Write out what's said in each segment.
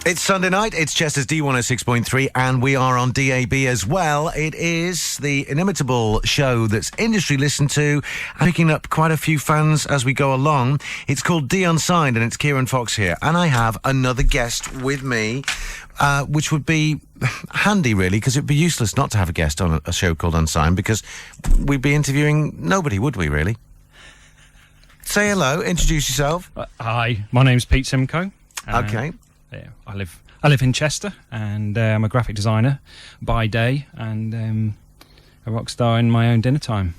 It's Sunday night, it's Chester's Dee106.3, and we are on DAB as well. It is the inimitable show that's industry listened to, and picking up quite a few fans as we go along. It's called Unsigned, and it's Keiron Fox here, and I have another guest with me, which would be handy, really, because it'd be useless not to have a guest on a show called Unsigned, because we'd be interviewing nobody, would we, really? Say hello, introduce yourself. Hi, my name's Pete Simcoe. Okay. Yeah, I live in Chester, and I'm a graphic designer by day, and a rock star in my own dinner time.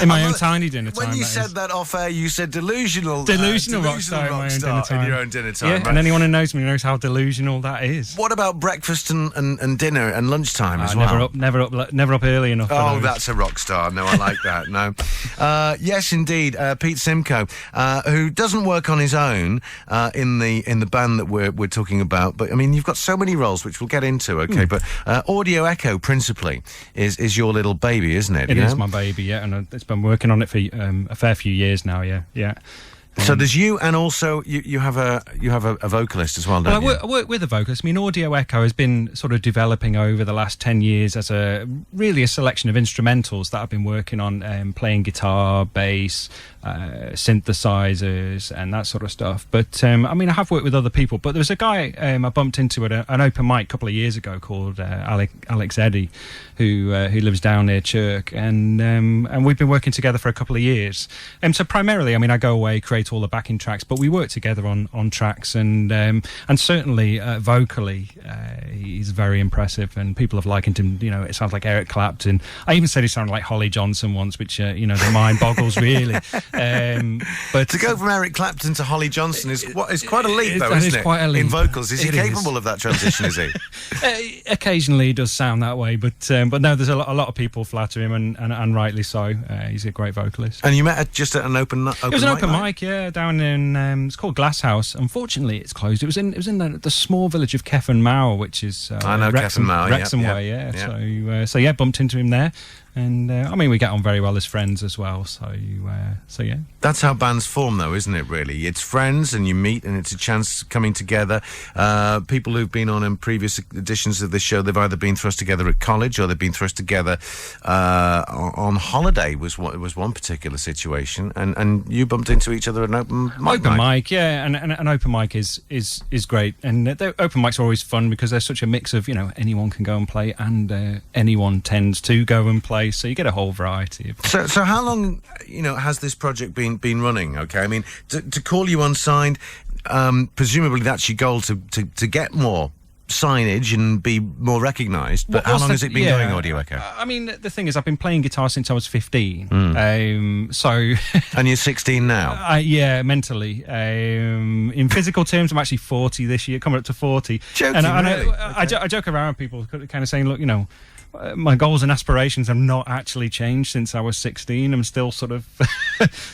In my own tiny dinner time. When you said that off air, you said delusional rock star in my own dinner time. In your own dinner time. Yeah, right? And anyone who knows me knows how delusional that is. What about breakfast and dinner and lunchtime as well? Never up early enough. Oh, that's a rock star. No, I like that. No. Yes, indeed. Pete Simcoe, who doesn't work on his own in the band that we're talking about. But I mean, you've got so many roles, which we'll get into. Okay, but Audio Echo principally is your little baby, isn't it? It is my baby, yeah, and it's been working on it for a fair few years now, yeah. So there's you, and also you have a vocalist as well, don't you? I work with a vocalist. I mean, Audio Echo has been sort of developing over the last 10 years as a selection of instrumentals that I've been working on, playing guitar, bass, synthesizers, and that sort of stuff. But I mean, I have worked with other people. But there was a guy I bumped into at an open mic a couple of years ago called Alex Eddy, who lives down near Chirk, and we've been working together for a couple of years. So primarily, I mean, I go away, create all the backing tracks, but we work together on tracks, and certainly vocally, he's very impressive, and people have likened him. You know, it sounds like Eric Clapton. I even said he sounded like Holly Johnson once, which the mind boggles really. But to go from Eric Clapton to Holly Johnson is quite a leap, though, isn't it? Quite a leap. In vocals, is he capable of that transition? Is he? Occasionally, he does sound that way, but no, there's a lot of people flatter him, and rightly so. He's a great vocalist. And you met just at an open mic? It was an open mic, yeah, down in it's called Glass House. Unfortunately, it's closed. It was in the small village of Keiron, which is I know Wrexham way, yeah. So bumped into him there. And I mean, we get on very well as friends as well. So yeah. That's how bands form, though, isn't it? Really, it's friends, and you meet, and it's a chance coming together. People who've been on in previous editions of this show, they've either been thrust together at college, or they've been thrust together on holiday. Was one particular situation, and you bumped into each other at an open mic. Open mic, yeah, and an open mic is great, and open mics are always fun because there's such a mix of anyone can go and play, and anyone tends to go and play. So you get a whole variety of. So how long has this project been running? Okay, I mean to call you Unsigned, presumably that's your goal to get more signage and be more recognised. But how long has it been going, Audio Echo? I mean, the thing is, I've been playing guitar since I was 15. So. And you're 16 now. Yeah, mentally. In physical terms, I'm actually 40 this year, coming up to 40. Joking, really? I joke around with people, kind of saying, look, my goals and aspirations have not actually changed since I was 16. I'm still sort of,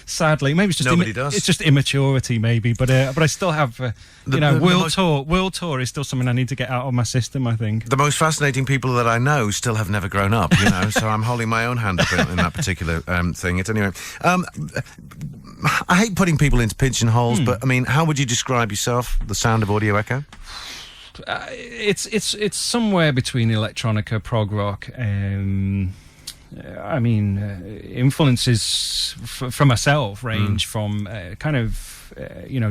sadly, maybe it's just it's just immaturity, maybe. But I still have, world tour is still something I need to get out of my system, I think. The most fascinating people that I know still have never grown up, so I'm holding my own hand up in that particular thing. Anyway, I hate putting people into pigeonholes, but I mean, how would you describe yourself? The sound of Audio Echo? It's somewhere between electronica, prog rock. I mean, influences for myself range from kind of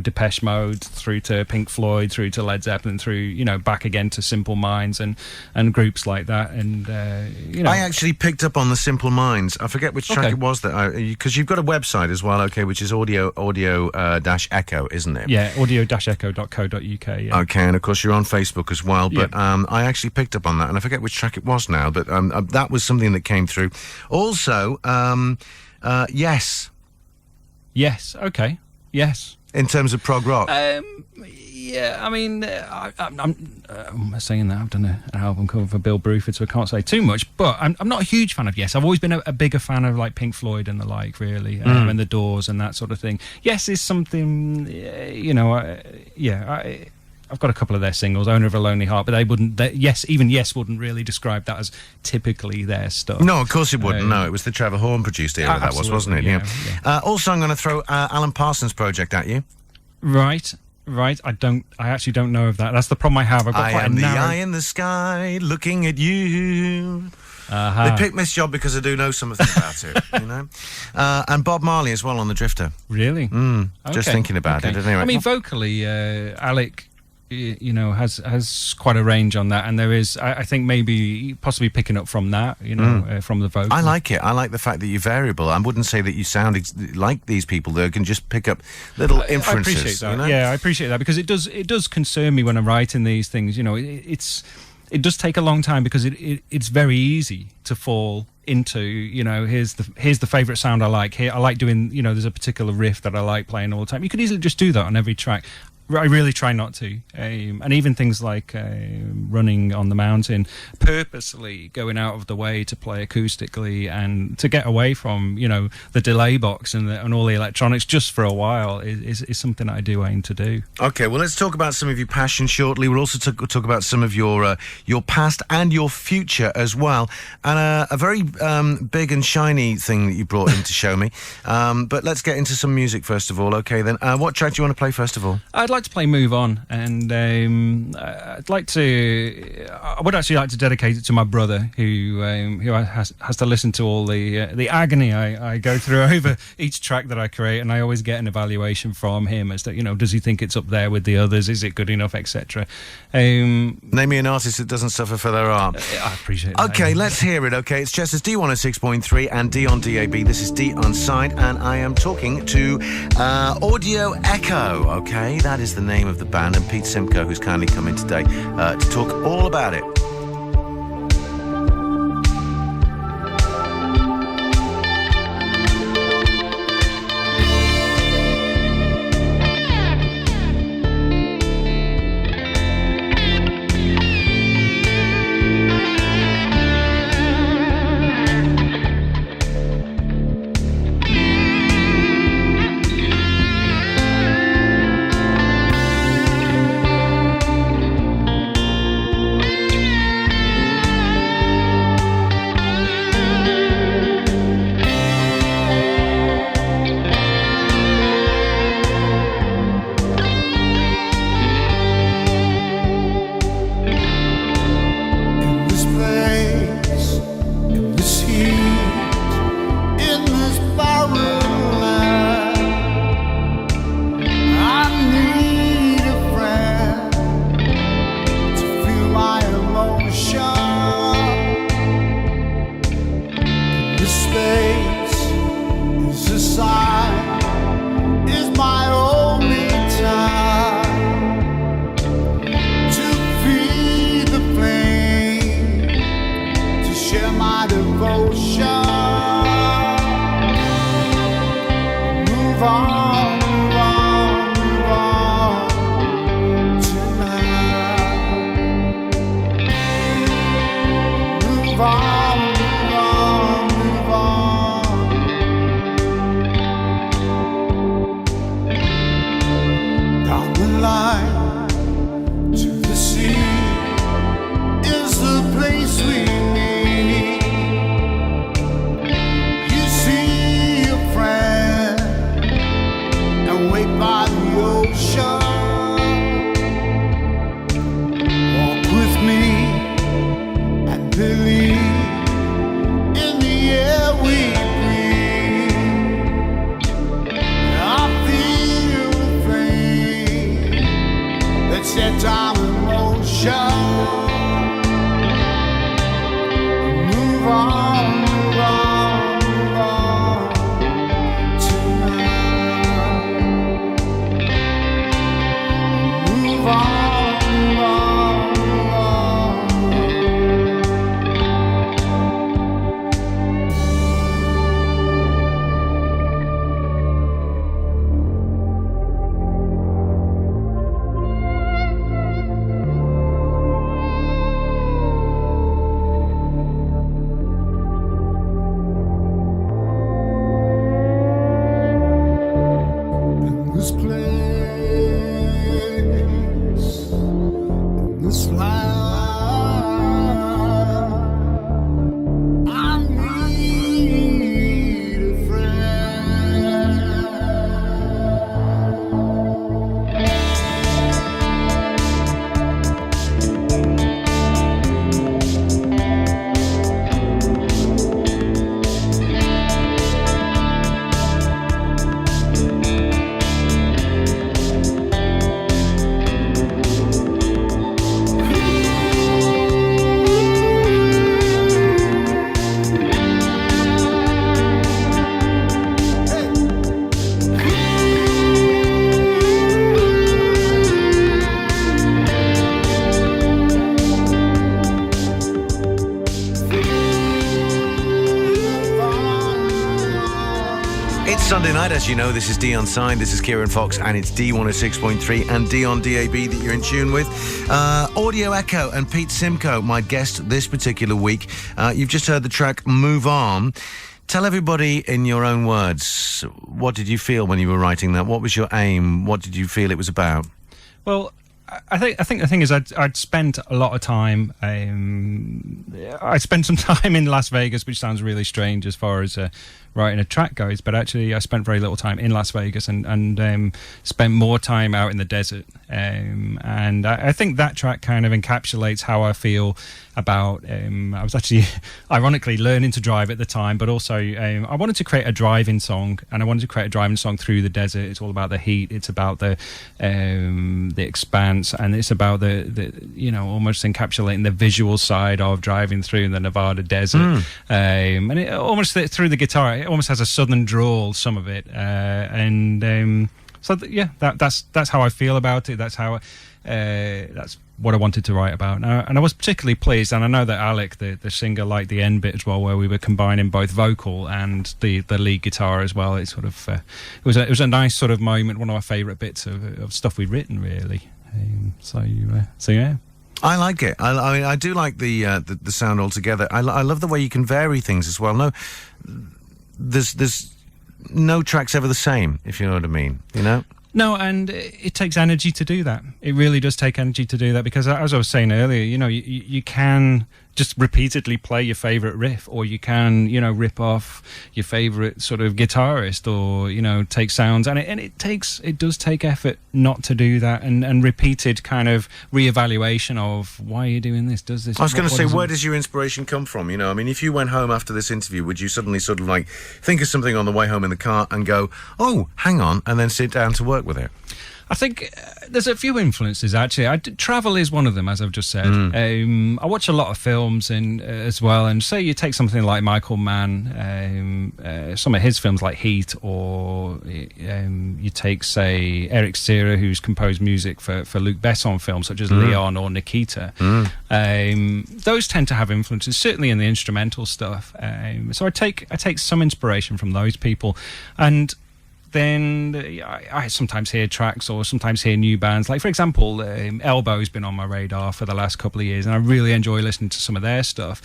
Depeche Mode through to Pink Floyd, through to Led Zeppelin, through back again to Simple Minds and groups like that. And I actually picked up on the Simple Minds. I forget which track it was because you've got a website as well, which is audio Echo, isn't it? Yeah, audio-echo.co.uk. Yeah. Okay, and of course you're on Facebook as well. But I actually picked up on that, and I forget which track it was now. But that was something that came through. Also, Yes. Yes. Okay. Yes. In terms of prog rock? Yeah, I mean, I'm saying that I've done an album cover for Bill Bruford, so I can't say too much, but I'm not a huge fan of Yes. I've always been a bigger fan of like Pink Floyd and the like, really, and the Doors and that sort of thing. Yes is something, I've got a couple of their singles, Owner of a Lonely Heart, but even Yes wouldn't really describe that as typically their stuff. No, of course it wouldn't. No, it was the Trevor Horn produced era wasn't it? Yeah. Also, I'm going to throw Alan Parsons' project at you. Right. Right, I actually don't know of that. That's the problem I have. I've got I quite am a the narrow... eye in the sky looking at you. They picked this job because I do know something about it, you know. And Bob Marley as well on the Drifter. Really? Just thinking about it. Anyway. I mean, vocally, Alec, you know, has quite a range on that, and there is, I think, maybe possibly picking up from that, you know, from the vocal. I like it. I like the fact that you're variable. I wouldn't say that you sound like these people that can just pick up little inferences. I appreciate that. You know? Yeah, I appreciate that, because it does concern me when I'm writing these things. You know, it does take a long time, because it's very easy to fall into, you know, here's the favorite sound I like. Here I like doing, you know, there's a particular riff that I like playing all the time. You could easily just do that on every track. I really try not to, and even things like running on the mountain, purposely going out of the way to play acoustically and to get away from, you know, the delay box and all the electronics just for a while is something that I do aim to do. Okay, well, let's talk about some of your passion shortly. We'll also talk about some of your past and your future as well, and a very big and shiny thing that you brought in to show me. But let's get into some music first of all. Okay, then, what track do you want to play first of all? I'd like to play Move On, and I would actually like to dedicate it to my brother, who has to listen to all the agony I go through over each track that I create, and I always get an evaluation from him as to, you know, does he think it's up there with the others, is it good enough, etc. Name me an artist that doesn't suffer for their art. I appreciate that. Okay, let's hear it. Okay, it's Chester's Dee106.3 and Dee on DAB. This is Dee Unsigned, and I am talking to Audio Echo. Okay, that is the name of the band, and Pete Simcoe, who's kindly come in today to talk all about it. Sunday night, as you know, this is Unsigned, this is Keiron Fox, and it's Dee106.3 and Dee on DAB that you're in tune with. Audio Echo and Pete Simcoe, my guest this particular week. You've just heard the track Move On. Tell everybody in your own words, what did you feel when you were writing that? What was your aim? What did you feel it was about? Well, I think the thing is I'd spent a lot of time. I spent some time in Las Vegas, which sounds really strange as far as writing a track goes, but actually I spent very little time in Las Vegas and spent more time out in the desert. And I think that track kind of encapsulates how I feel about. I was actually ironically learning to drive at the time, but also I wanted to create a driving song, and I wanted to create a driving song through the desert. It's all about the heat. It's about the expanse, and it's about the almost encapsulating the visual side of driving through the Nevada desert. And it almost through the guitar, it almost has a southern drawl, some of it, that's how I feel about it. That's how that's what I wanted to write about. And I was particularly pleased, and I know that Alec, the singer, liked the end bit as well, where we were combining both vocal and the lead guitar as well. It sort of it was a nice sort of moment, one of my favourite bits of stuff we'd written, really. So yeah. I like it. I mean, I do like the sound altogether. I love the way you can vary things as well. No, there's no track's ever the same, if you know what I mean. You know. No, and it takes energy to do that. It really does take energy to do that, because as I was saying earlier, you can just repeatedly play your favourite riff, or you can, rip off your favourite sort of guitarist, or, take sounds. And it does take effort not to do that, and repeated kind of reevaluation of why you're doing this, does this. I was going to say, where does your inspiration come from? I mean, if you went home after this interview, would you suddenly sort of like think of something on the way home in the car and go, oh, hang on, and then sit down to work with it? I think there's a few influences, actually. Travel is one of them, as I've just said. I watch a lot of films as well, and say you take something like Michael Mann, some of his films like Heat, or you take, say, Eric Serra, who's composed music for Luc Besson films such as Leon or Nikita. Those tend to have influences, certainly in the instrumental stuff. So I take some inspiration from those people, and then I sometimes hear tracks or sometimes hear new bands. Like, for example, Elbow's been on my radar for the last couple of years, and I really enjoy listening to some of their stuff.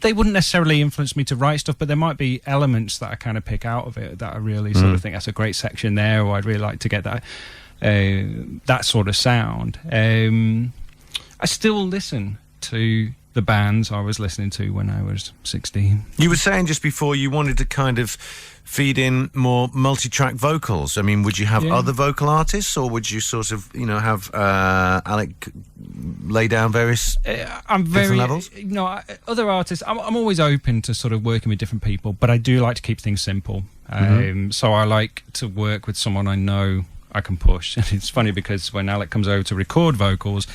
They wouldn't necessarily influence me to write stuff, but there might be elements that I kind of pick out of it that I really sort of think that's a great section there, or I'd really like to get that sort of sound. I still listen to the bands I was listening to when I was 16. You were saying just before you wanted to kind of feed in more multi-track vocals. I mean, would you have other vocal artists, or would you sort of, have Alec lay down various different levels? Other artists. I'm always open to sort of working with different people, but I do like to keep things simple. So I like to work with someone I know I can push. And it's funny because when Alec comes over to record vocals,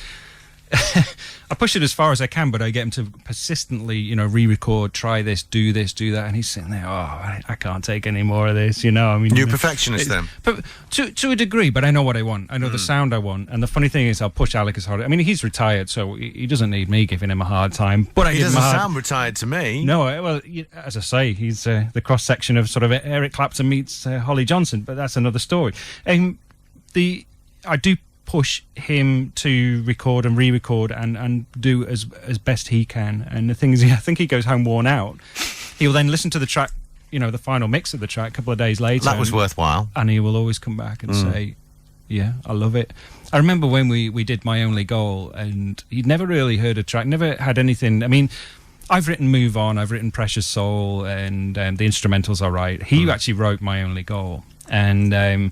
I push it as far as I can, but I get him to persistently, re-record, try this, do that, and he's sitting there, I can't take any more of this, I mean... You're a perfectionist then? But to a degree, but I know what I want. I know the sound I want, and the funny thing is I'll push Alec as hard. I mean, he's retired, so he doesn't need me giving him a hard time, but he doesn't sound retired to me. No, well, as I say, he's the cross-section of sort of Eric Clapton meets Holly Johnson, but that's another story. I do push him to record and re-record and do as best he can. And the thing is, I think he goes home worn out. He'll then listen to the track, the final mix of the track a couple of days later. That was worthwhile. And he will always come back and say, yeah, I love it. I remember when we did My Only Goal, and he'd never really heard a track, never had anything. I mean, I've written Move On, I've written Precious Soul, and the instrumentals are right. He actually wrote My Only Goal. And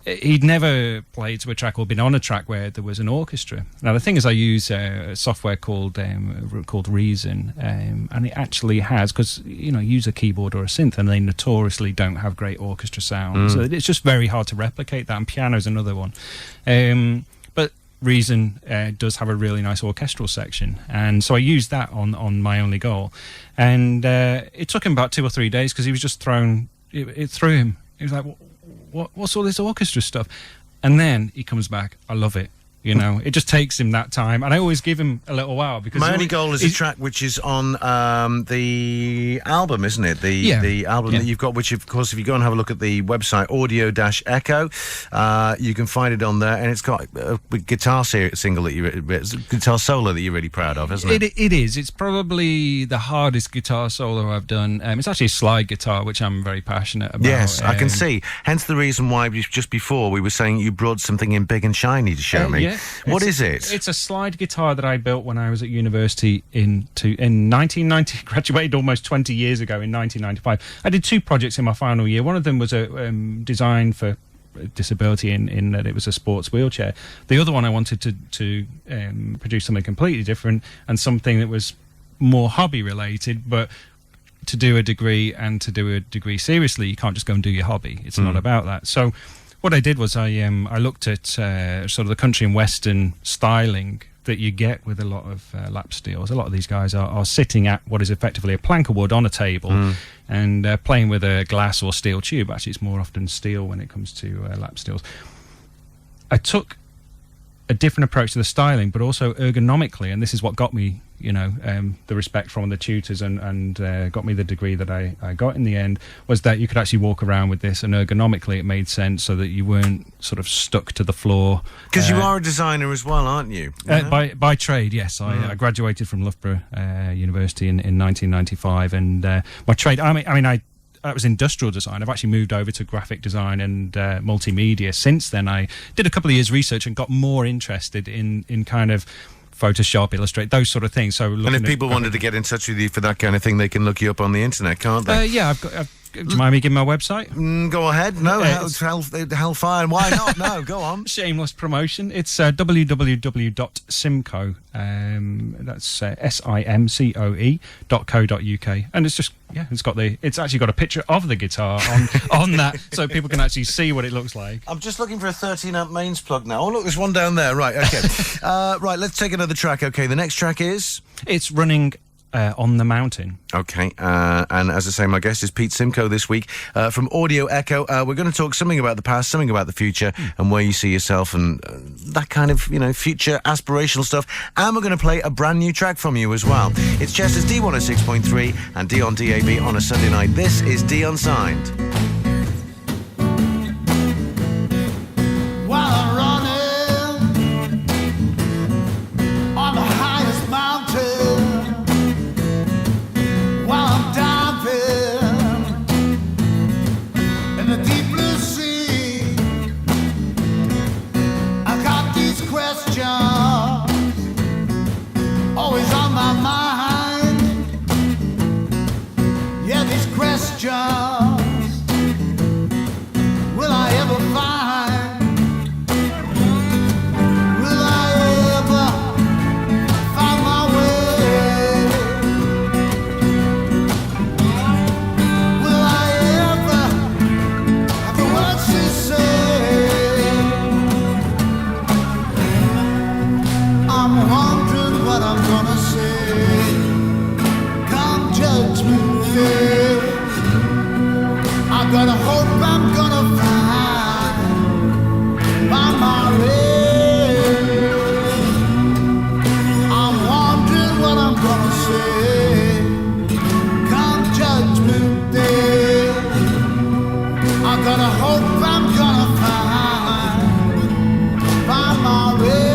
he'd never played to a track or been on a track where there was an orchestra. Now, the thing is, I use software called Reason, and it actually has, because, you use a keyboard or a synth, and they notoriously don't have great orchestra sound. So it's just very hard to replicate that, and piano's another one. But Reason does have a really nice orchestral section, and so I used that on My Only Goal. And it took him about 2 or 3 days, because he was just it threw him. He was like, what's all this orchestra stuff? And then he comes back, I love it. You know, it just takes him that time, and I always give him a little while because My Only Goal is a track which is on the album, isn't it? The album that you've got, which of course, if you go and have a look at the website Audio-Echo, you can find it on there, and it's got a guitar single guitar solo that you're really proud of, isn't it? It is. It's probably the hardest guitar solo I've done. It's actually a slide guitar, which I'm very passionate about. Yes, I can see. Hence the reason why just before we were saying you brought something in big and shiny to show me. Yeah. What is it? It's a slide guitar that I built when I was at university in 1990. Graduated almost 20 years ago in 1995. I did 2 projects in my final year. One of them was a design for disability in that it was a sports wheelchair. The other one I wanted to produce something completely different and something that was more hobby related, but to do a degree and to do a degree seriously, you can't just go and do your hobby. It's not about that. So what I did was I looked at sort of the country and western styling that you get with a lot of lap steels. A lot of these guys are sitting at what is effectively a plank of wood on a table and playing with a glass or steel tube. Actually, it's more often steel when it comes to lap steels. I took a different approach to the styling, but also ergonomically, and this is what got me, the respect from the tutors and got me the degree that I got in the end, was that you could actually walk around with this, and ergonomically it made sense so that you weren't sort of stuck to the floor. Because you are a designer as well, aren't you? By trade, yes. I graduated from Loughborough University in 1995, and my trade, I was industrial design. I've actually moved over to graphic design and multimedia. Since then, I did a couple of years research and got more interested in kind of Photoshop, Illustrate, those sort of things. So, and if people wanted to get in touch with you for that kind of thing, they can look you up on the internet, can't they? Yeah, do you mind me giving my website? Go ahead. No, hellfire. Why not? No, go on. Shameless promotion. It's www.simcoe. That's simcoe.co.uk, and it's just it's actually got a picture of the guitar on that, so people can actually see what it looks like. I'm just looking for a 13-amp mains plug now. Oh, look, there's one down there. Right, okay. Right, let's take another track. Okay, the next track is? It's Running on the Mountain. Okay, and as I say, my guest is Pete Simcoe this week from Audio-Echo. We're going to talk something about the past, something about the future, and where you see yourself, and that kind of, future aspirational stuff. And we're going to play a brand new track from you as well. It's Chester's D106.3 and D on DAB on a Sunday night. This is D Unsigned. Always on my mind. Yeah, these questions. Will I ever find? Will I ever find my way? Will I ever have the words to say? I'm wondering what I'm gonna say come Judgment Day. I gotta hope I'm gonna find my way. I'm wondering what I'm gonna say come Judgment Day. I gotta hope I'm gonna find my way.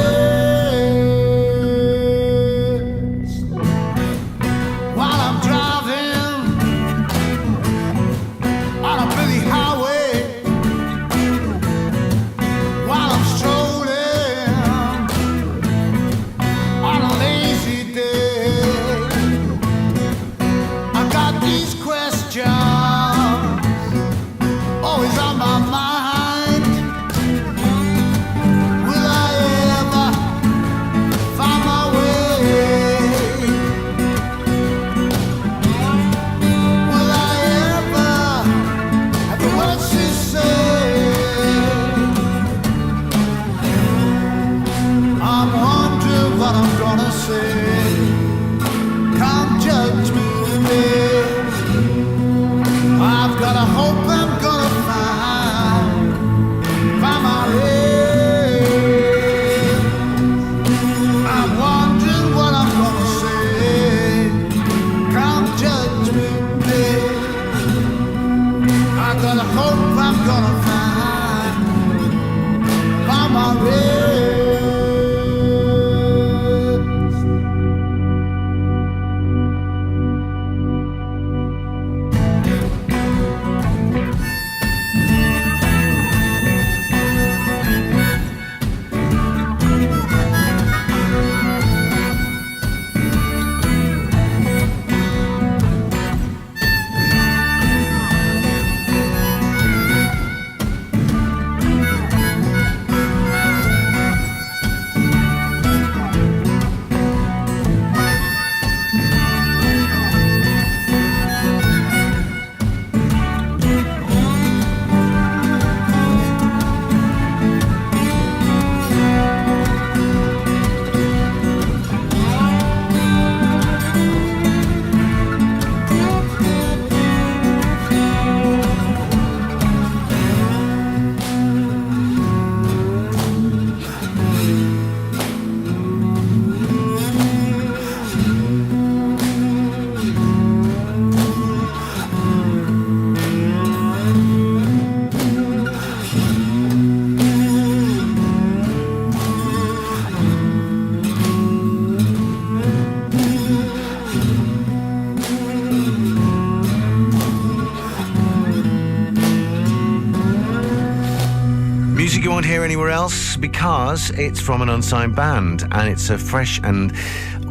won't hear anywhere else because it's from an unsigned band and it's a fresh and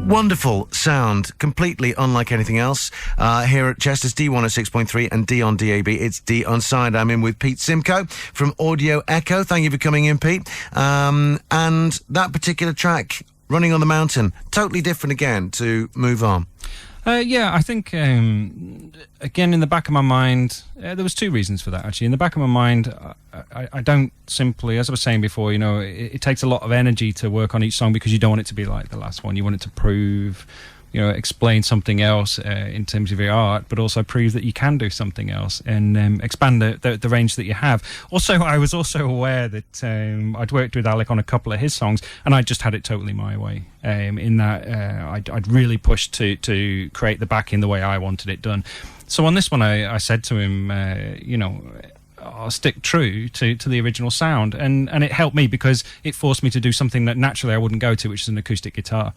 wonderful sound, completely unlike anything else. Here at Chester's D106.3 and D on DAB, it's D Unsigned. I'm in with Pete Simcoe from Audio Echo. Thank you for coming in, Pete. And that particular track, Running on the Mountain, totally different again to Move On. Yeah, I think, again, in the back of my mind, there was two reasons for that, actually. In the back of my mind, I don't simply, as I was saying before, you know, it takes a lot of energy to work on each song because you don't want it to be like the last one. You want it to prove, you know, explain something else in terms of your art, but also prove that you can do something else and expand the range that you have. Also, I was also aware that I'd worked with Alec on a couple of his songs, and I just had it totally my way. In that I'd really pushed to create the backing the way I wanted it done. So on this one, I said to him, you know, I'll stick true to the original sound, and it helped me because it forced me to do something that naturally I wouldn't go to, which is an acoustic guitar.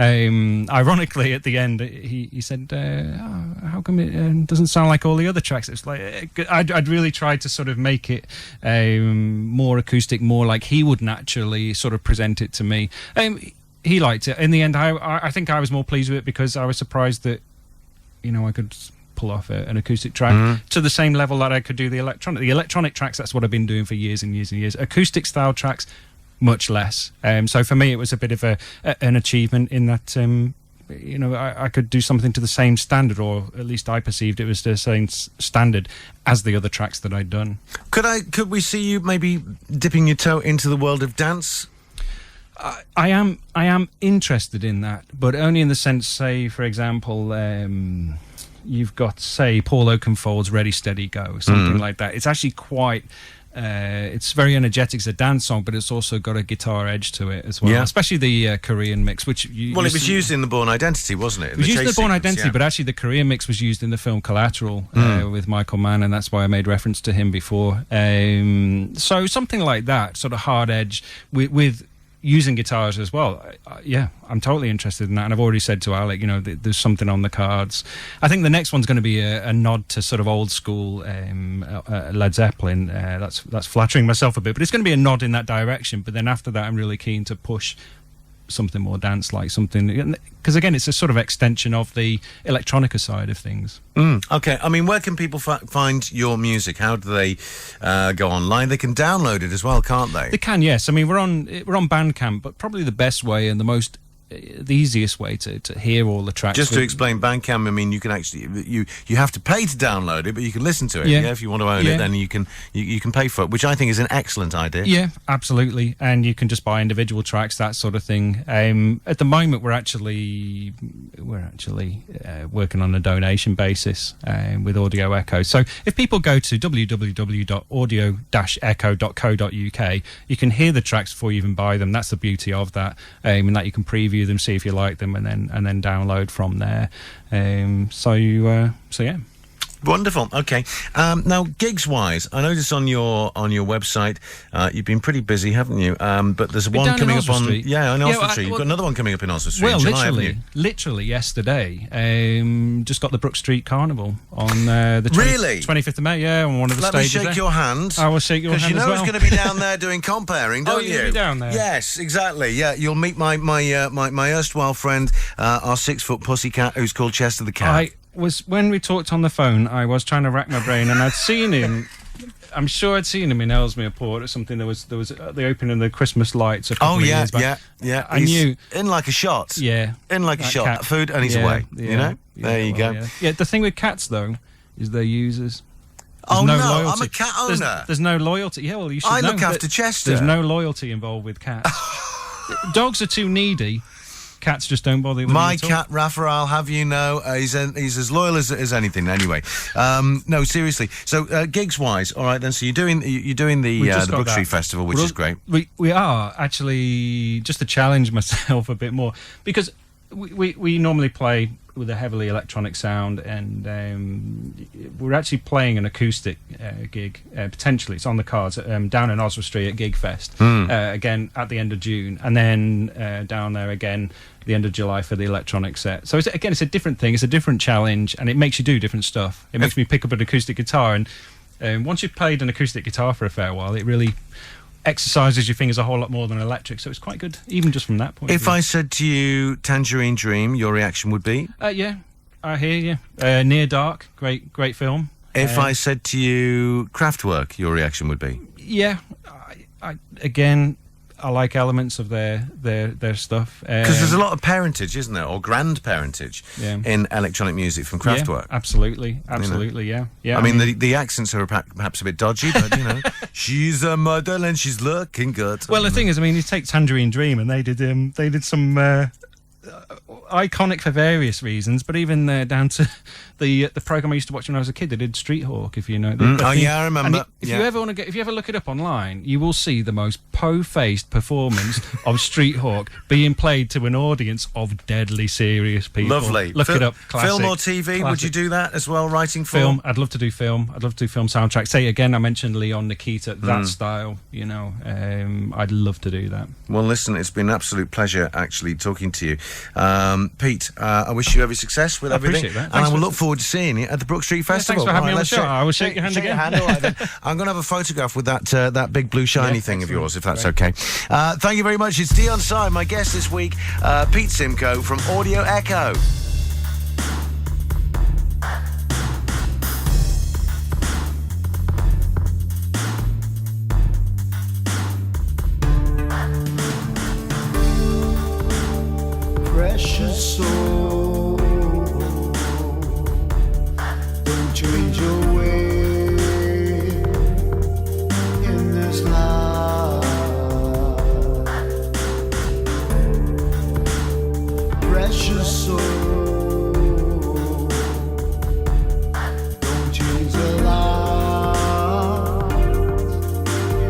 Ironically, at the end, he said, how come it doesn't sound like all the other tracks? It's like I'd really tried to sort of make it more acoustic, more like he would naturally sort of present it to me. He liked it. In the end, I think I was more pleased with it because I was surprised that, you know, I could pull off an acoustic track to the same level that I could do the electronic. The electronic tracks, that's what I've been doing for years and years and years. Acoustic style tracks, much less. So for me, it was a bit of an achievement in that, you know, I could do something to the same standard, or at least I perceived it was the same standard as the other tracks that I'd done. Could we see you maybe dipping your toe into the world of dance? I am interested in that, but only in the sense, say, for example, you've got, say, Paul Oakenfold's Ready, Steady, Go, something like that. It's actually quite... it's very energetic. It's a dance song, but it's also got a guitar edge to it as well. Yeah. Especially the Korean mix, which... it was used in The Born Identity, wasn't it? It was used in The Born Identity, but actually the Korean mix was used in the film Collateral with Michael Mann, and that's why I made reference to him before. So something like that, sort of hard edge, with using guitars as well. Yeah, I'm totally interested in that, and I've already said to Alec, you know, there's something on the cards. I think the next one's going to be a nod to sort of old school Led Zeppelin. That's flattering myself a bit, but it's going to be a nod in that direction. But then after that, I'm really keen to push something more dance-like, something, because again, it's a sort of extension of the electronica side of things. Okay, I mean, where can people find your music? How do they go online? They can download it as well, can't they? They can, yes. I mean, we're on Bandcamp, but probably the best way and the easiest way to hear all the tracks. Just to explain Bandcamp, I mean, you can actually you have to pay to download it, but you can listen to it. Yeah, if you want to own it, then you can pay for it, which I think is an excellent idea. Yeah, absolutely, and you can just buy individual tracks, that sort of thing. At the moment, we're actually working on a donation basis with Audio Echo. So if people go to www.audio-echo.co.uk, you can hear the tracks before you even buy them. That's the beauty of that, and that you can preview them, see if you like them, and then download from there. So yeah. Wonderful. Okay. Now, gigs-wise, I noticed on your website you've been pretty busy, haven't you? But there's one coming up on Street. on Osford Street. You've got another one coming up in Osford Street. Well, in July, literally yesterday, just got the Brook Street Carnival on the 25th of May. Yeah, on one of the stages. Let me shake your hand. I will shake your hand as well. Because you know it's going to be down there doing comparing, don't you? You'll be down there. Yes, exactly. Yeah, you'll meet my erstwhile friend, our 6-foot pussycat, who's called Chester the Cat. When we talked on the phone, I was trying to rack my brain, and I'd seen him. I'm sure I'd seen him in Ellesmere Port or something. There was the opening of the Christmas lights a couple of years back. Yeah. I knew in like a shot. Yeah, in like a shot. Cat. Food, and he's away. Yeah, you know. There you go. Yeah. The thing with cats though is they're users. There's no loyalty. I'm a cat owner. There's no loyalty. Yeah, well, you should know. I look after Chester. There's no loyalty involved with cats. Dogs are too needy. Cats just don't bother with my cat Raphael, have you know, he's as loyal as anything. Anyway, no, seriously. So gigs wise, all right then. So you're doing the Brook Street Festival, which is great. We are actually, just to challenge myself a bit more, because we normally play with a heavily electronic sound, and we're actually playing an acoustic gig potentially. It's on the cards down in Oswald Street at Gig Fest again at the end of June, and then down there again the end of July for the electronic set. So it's a different thing, it's a different challenge, and it makes you do different stuff. It makes me pick up an acoustic guitar, and once you've played an acoustic guitar for a fair while, it really exercises your fingers a whole lot more than electric. So it's quite good, even just from that point. If I said to you Tangerine Dream, your reaction would be? Yeah, I hear you. Near Dark, great film. If I said to you Kraftwerk, your reaction would be? Yeah, again, I like elements of their stuff. Because there's a lot of parentage, isn't there, or grandparentage in electronic music from Kraftwerk. Yeah, absolutely, yeah. I mean, the accents are perhaps a bit dodgy, but she's a model and she's looking good. Well, the thing is, you take Tangerine Dream, and they did some iconic for various reasons, but even down to the program I used to watch when I was a kid. They did Street Hawk, if you know. I remember. If you ever want to if you ever look it up online, you will see the most po-faced performance of Street Hawk being played to an audience of deadly serious people. Lovely. Look it up. Classic, film or TV? Classic. Would you do that as well? Writing for film? I'd love to do film. I'd love to do film soundtrack. Say again, I mentioned Leon Nikita. That style. I'd love to do that. Well, listen, it's been an absolute pleasure actually talking to you, Pete. I wish you every success with everything, appreciate that. and I will look forward to seeing you at the Brook Street Festival. Thanks for having me on the let's show. I will shake your hand again. All right, then. I'm going to have a photograph with that big blue shiny thing of yours, if that's okay. Thank you very much. It's Unsigned. My guest this week, Pete Simcoe from Audio Echo. Precious soul, don't change your way in this life. Precious soul, don't change the light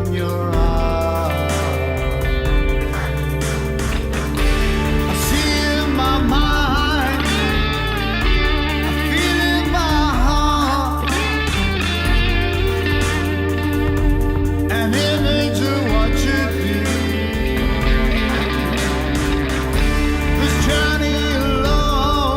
in your eyes. I see in my mind, I feel in my heart, an image of what should be. This journey alone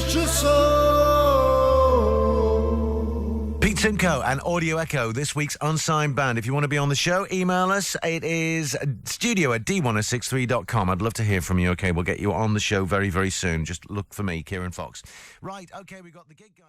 precious soul. Pete Simcoe and Audio Echo, this week's Unsigned band. If you want to be on the show, email us. It is studio@d1063.com. I'd love to hear from you. Okay, we'll get you on the show very, very soon. Just look for me, Keiron Fox. Right, okay, we've got the gig guy.